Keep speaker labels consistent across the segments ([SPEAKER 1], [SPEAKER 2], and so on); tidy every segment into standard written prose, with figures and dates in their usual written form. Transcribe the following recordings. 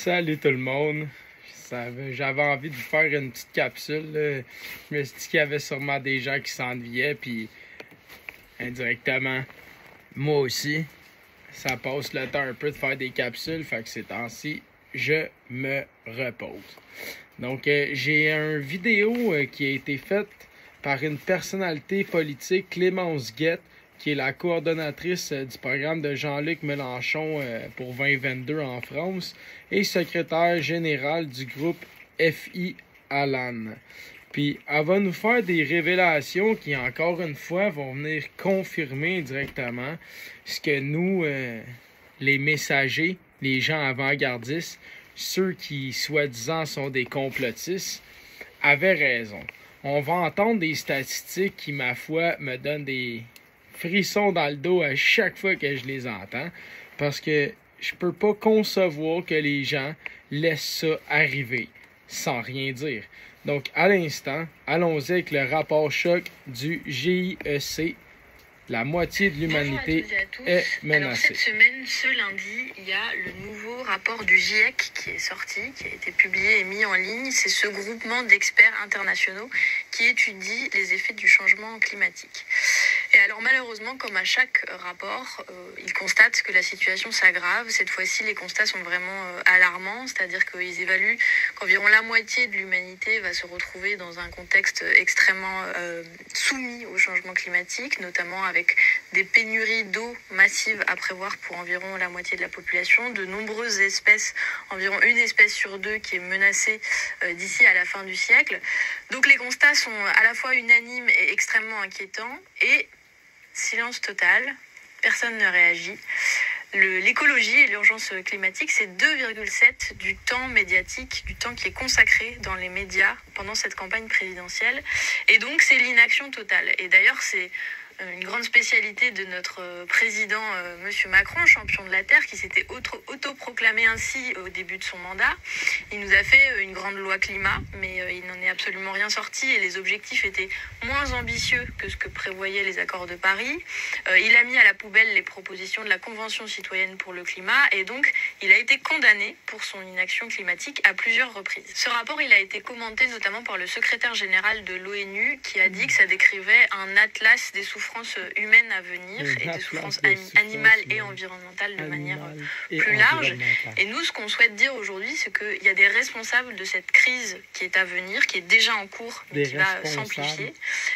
[SPEAKER 1] Salut tout le monde. J'avais envie de vous faire une petite capsule. Là. Je me suis dit qu'il y avait sûrement des gens qui s'ennuyaient, puis indirectement, moi aussi. Ça passe le temps un peu de faire des capsules, fait que ces temps-ci, je me repose. Donc, j'ai une vidéo qui a été faite par une personnalité politique, Clémence Guette, qui est la coordonnatrice du programme de Jean-Luc Mélenchon pour 2022 en France et secrétaire générale du groupe FI Alan. Puis, elle va nous faire des révélations qui, encore une fois, vont venir confirmer directement ce que nous, les messagers, les gens avant-gardistes, ceux qui, soi-disant, sont des complotistes, avaient raison. On va entendre des statistiques qui, ma foi, me donnent des frissons dans le dos à chaque fois que je les entends, parce que je peux pas concevoir que les gens laissent ça arriver sans rien dire. Donc, à l'instant, allons-y avec le rapport choc du GIEC. La moitié de l'humanité est menacée.
[SPEAKER 2] Alors, cette semaine, ce lundi, il y a le nouveau rapport du GIEC qui est sorti, qui a été publié et mis en ligne. C'est ce groupement d'experts internationaux qui étudie les effets du changement climatique. Et alors malheureusement, comme à chaque rapport, ils constatent que la situation s'aggrave. Cette fois-ci, les constats sont vraiment alarmants, c'est-à-dire qu'ils évaluent qu'environ la moitié de l'humanité va se retrouver dans un contexte extrêmement soumis au changement climatique, notamment avec des pénuries d'eau massives à prévoir pour environ la moitié de la population, de nombreuses espèces, environ une espèce sur deux qui est menacée d'ici à la fin du siècle. Donc les constats sont à la fois unanimes et extrêmement inquiétants, et silence total, personne ne réagit. L'écologie et l'urgence climatique, c'est 2,7 du temps médiatique, du temps qui est consacré dans les médias pendant cette campagne présidentielle. Et donc, c'est l'inaction totale. Et d'ailleurs, c'est une grande spécialité de notre président, Monsieur Macron, champion de la Terre, qui s'était autoproclamé ainsi au début de son mandat. Il nous a fait une grande loi climat, mais il n'en est absolument rien sorti et les objectifs étaient moins ambitieux que ce que prévoyaient les accords de Paris. Il a mis à la poubelle les propositions de la Convention citoyenne pour le climat et donc il a été condamné pour son inaction climatique à plusieurs reprises. Ce rapport, il a été commenté notamment par le secrétaire général de l'ONU qui a dit que ça décrivait un atlas des souffrances humaines à venir et des souffrances animales et environnementales de manière plus large. Et nous, ce qu'on souhaite dire aujourd'hui, c'est qu'il y a des responsables de cette crise qui est à venir, qui est déjà en cours, mais qui va s'amplifier.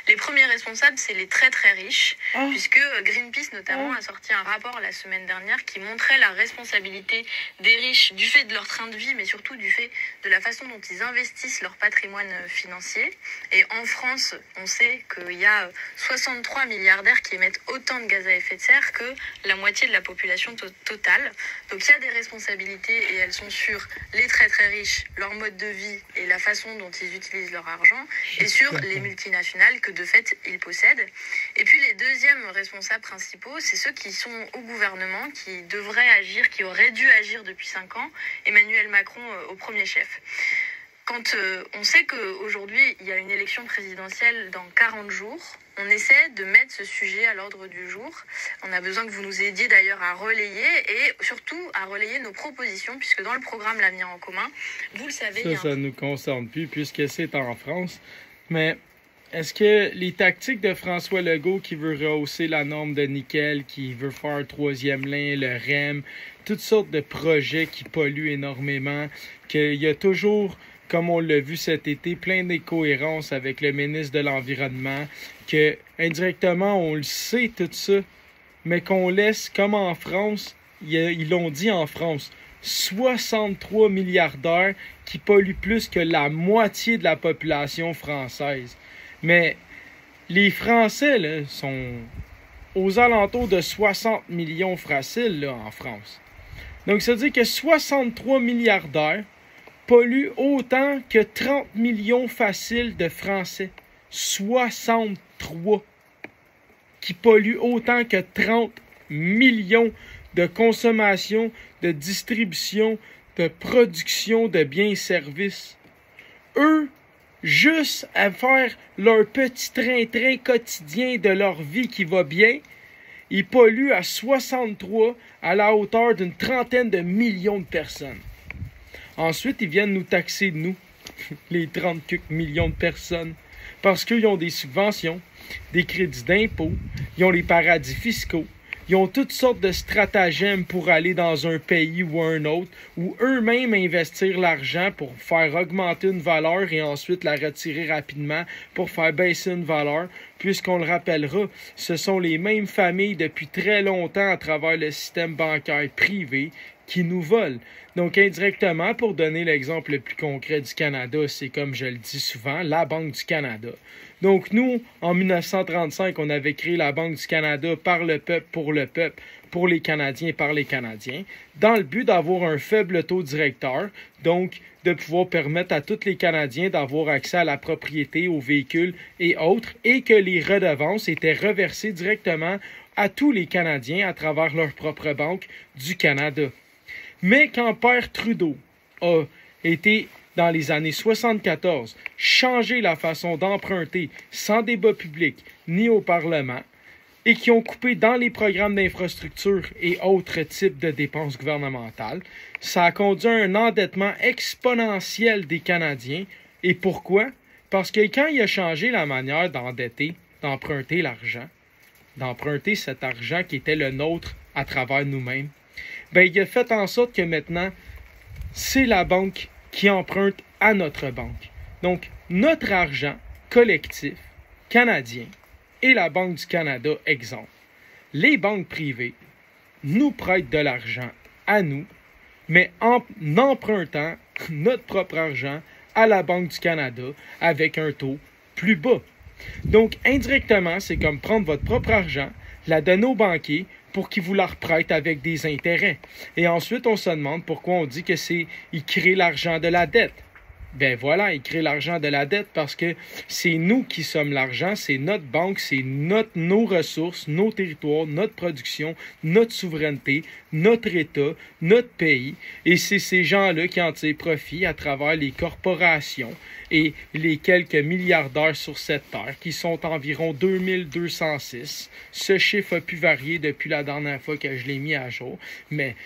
[SPEAKER 2] Les premiers responsables, c'est les très très riches, puisque Greenpeace notamment a sorti un rapport la semaine dernière qui montrait la responsabilité des riches du fait de leur train de vie, mais surtout du fait de la façon dont ils investissent leur patrimoine financier. Et en France, on sait qu'il y a 63 milliardaires qui émettent autant de gaz à effet de serre que la moitié de la population totale. Donc il y a des responsabilités et elles sont sur les très très riches, leur mode de vie et la façon dont ils utilisent leur argent, et sur les multinationales que de fait ils possèdent. Et puis les deuxièmes responsables principaux, c'est ceux qui sont au gouvernement, qui devraient agir, qui auraient dû agir depuis 5 ans, Emmanuel Macron au premier chef. Quand on sait qu'aujourd'hui, il y a une élection présidentielle dans 40 jours, on essaie de mettre ce sujet à l'ordre du jour. On a besoin que vous nous aidiez d'ailleurs à relayer et surtout à relayer nos propositions, puisque dans le programme L'Avenir en commun, vous le savez...
[SPEAKER 1] Ça ne nous concerne plus puisque c'est en France. Mais est-ce que les tactiques de François Legault qui veut rehausser la norme de nickel, qui veut faire un 3e lien, le REM, toutes sortes de projets qui polluent énormément, qu'il y a toujours... comme on l'a vu cet été, plein d'incohérences avec le ministre de l'Environnement, que indirectement, on le sait tout ça, mais qu'on laisse, comme en France, ils l'ont dit en France, 63 milliardaires qui polluent plus que la moitié de la population française. Mais les Français là, sont aux alentours de 60 millions faciles là, en France. Donc ça veut dire que 63 milliardaires pollue autant que 30 millions faciles de Français. 63 qui polluent autant que 30 millions de consommation, de distribution, de production de biens et services. Eux, juste à faire leur petit train-train quotidien de leur vie qui va bien, ils polluent à 63 à la hauteur d'une trentaine de millions de personnes. Ensuite, ils viennent nous taxer, nous, les 30 millions de personnes, parce qu'ils ont des subventions, des crédits d'impôt, ils ont les paradis fiscaux, ils ont toutes sortes de stratagèmes pour aller dans un pays ou un autre, ou eux-mêmes investir l'argent pour faire augmenter une valeur et ensuite la retirer rapidement pour faire baisser une valeur, puisqu'on le rappellera, ce sont les mêmes familles depuis très longtemps à travers le système bancaire privé qui nous volent. Donc, indirectement, pour donner l'exemple le plus concret du Canada, c'est comme je le dis souvent, la Banque du Canada. Donc, nous, en 1935, on avait créé la Banque du Canada par le peuple, pour les Canadiens, par les Canadiens, dans le but d'avoir un faible taux directeur, donc de pouvoir permettre à tous les Canadiens d'avoir accès à la propriété, aux véhicules et autres, et que les redevances étaient reversées directement à tous les Canadiens à travers leur propre Banque du Canada. Mais quand Père Trudeau a été, dans les années 74, changé la façon d'emprunter sans débat public ni au Parlement, et qui ont coupé dans les programmes d'infrastructure et autres types de dépenses gouvernementales, ça a conduit à un endettement exponentiel des Canadiens. Et pourquoi? Parce que quand il a changé la manière d'emprunter l'argent, d'emprunter cet argent qui était le nôtre à travers nous-mêmes, il a fait en sorte que maintenant, c'est la banque qui emprunte à notre banque. Donc, notre argent collectif canadien et la Banque du Canada, exemple. Les banques privées nous prêtent de l'argent à nous, mais en empruntant notre propre argent à la Banque du Canada avec un taux plus bas. Donc, indirectement, c'est comme prendre votre propre argent, la donner aux banquiers pour qu'ils vous la reprêtent avec des intérêts. Et ensuite, on se demande pourquoi on dit que ils créent l'argent de la dette. Ben voilà, ils créent l'argent de la dette parce que c'est nous qui sommes l'argent, c'est notre banque, c'est nos ressources, nos territoires, notre production, notre souveraineté, notre État, notre pays. Et c'est ces gens-là qui en tirent profit à travers les corporations et les quelques milliardaires sur cette terre, qui sont environ 2206. Ce chiffre a pu varier depuis la dernière fois que je l'ai mis à jour, mais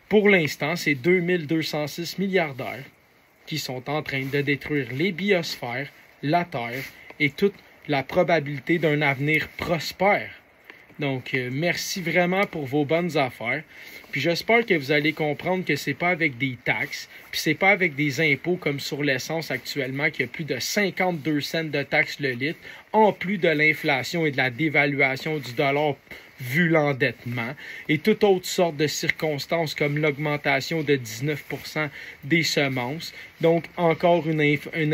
[SPEAKER 1] pour l'instant, c'est 2206 milliardaires qui sont en train de détruire les biosphères, la Terre et toute la probabilité d'un avenir prospère. Donc, merci vraiment pour vos bonnes affaires. Puis j'espère que vous allez comprendre que c'est pas avec des taxes, puis c'est pas avec des impôts comme sur l'essence actuellement, qu'il y a plus de 52 cents de taxes le litre, en plus de l'inflation et de la dévaluation du dollar vu l'endettement, et toute autre sorte de circonstances comme l'augmentation de 19% des semences. Donc, encore une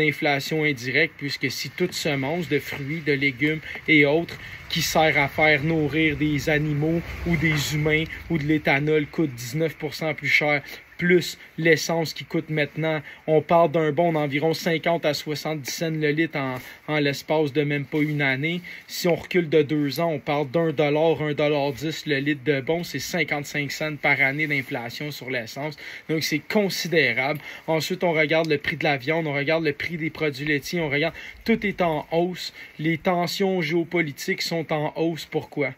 [SPEAKER 1] inflation indirecte, puisque si toute semence de fruits, de légumes et autres qui sert à faire nourrir des animaux ou des humains ou de l'éthanol coûte 19% plus cher, plus l'essence qui coûte maintenant, on parle d'un bon d'environ 50 à 70 cents le litre en l'espace de même pas une année. Si on recule de 2 ans, on parle $1, $1,10 le litre de bon, c'est 55 cents par année d'inflation sur l'essence. Donc c'est considérable. Ensuite, on regarde le prix de la viande, on regarde le prix des produits laitiers, on regarde, tout est en hausse. Les tensions géopolitiques sont en hausse. Pourquoi?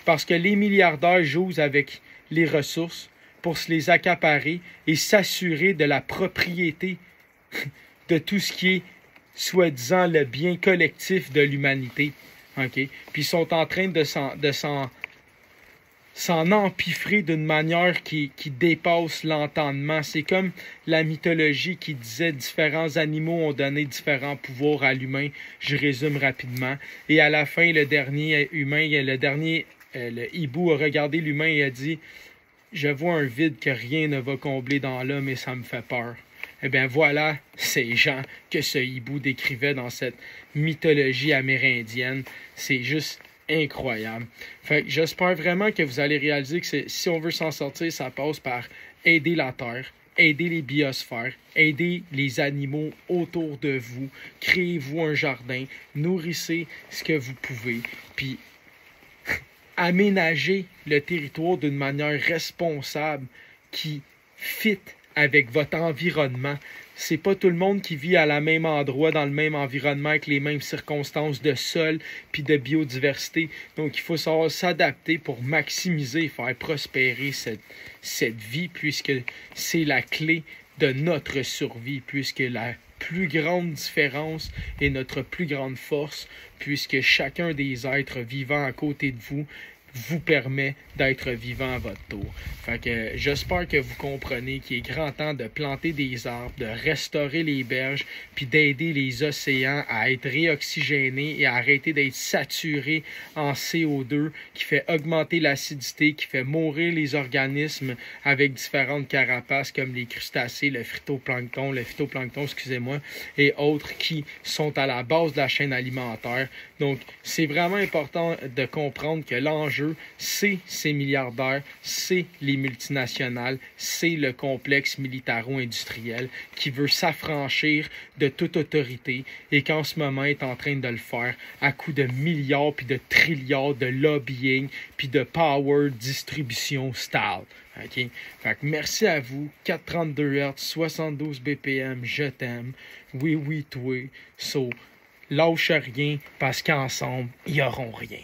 [SPEAKER 1] Parce que les milliardaires jouent avec les ressources pour se les accaparer et s'assurer de la propriété de tout ce qui est, soi-disant, le bien collectif de l'humanité. Okay? Puis ils sont en train de s'en empiffrer d'une manière qui dépasse l'entendement. C'est comme la mythologie qui disait différents animaux ont donné différents pouvoirs à l'humain. Je résume rapidement. Et à la fin, le dernier humain, le hibou a regardé l'humain et a dit: je vois un vide que rien ne va combler dans l'homme et ça me fait peur. Eh bien voilà ces gens que ce hibou décrivait dans cette mythologie amérindienne. C'est juste incroyable. Fait que j'espère vraiment que vous allez réaliser que si on veut s'en sortir, ça passe par aider la terre, aider les biosphères, aider les animaux autour de vous. Créez-vous un jardin, nourrissez ce que vous pouvez, puis aménager le territoire d'une manière responsable qui fit avec votre environnement. C'est pas tout le monde qui vit à la même endroit, dans le même environnement, avec les mêmes circonstances de sol puis de biodiversité. Donc, il faut savoir s'adapter pour maximiser et faire prospérer cette vie, puisque c'est la clé de notre survie, puisque la plus grande différence est notre plus grande force, puisque chacun des êtres vivants à côté de vous permet d'être vivant à votre tour. Fait que j'espère que vous comprenez qu'il est grand temps de planter des arbres, de restaurer les berges, puis d'aider les océans à être réoxygénés et à arrêter d'être saturés en CO2 qui fait augmenter l'acidité, qui fait mourir les organismes avec différentes carapaces comme les crustacés, le phytoplancton, excusez-moi, et autres qui sont à la base de la chaîne alimentaire. Donc, c'est vraiment important de comprendre que l'enjeu, c'est ces milliardaires, c'est les multinationales, c'est le complexe militaro-industriel qui veut s'affranchir de toute autorité et qu'en ce moment est en train de le faire à coups de milliards puis de trilliards de lobbying puis de power distribution style. OK? Fait que merci à vous. 432 Hz, 72 BPM, je t'aime. Oui, oui, toi. So, lâche rien parce qu'ensemble, ils n'auront rien.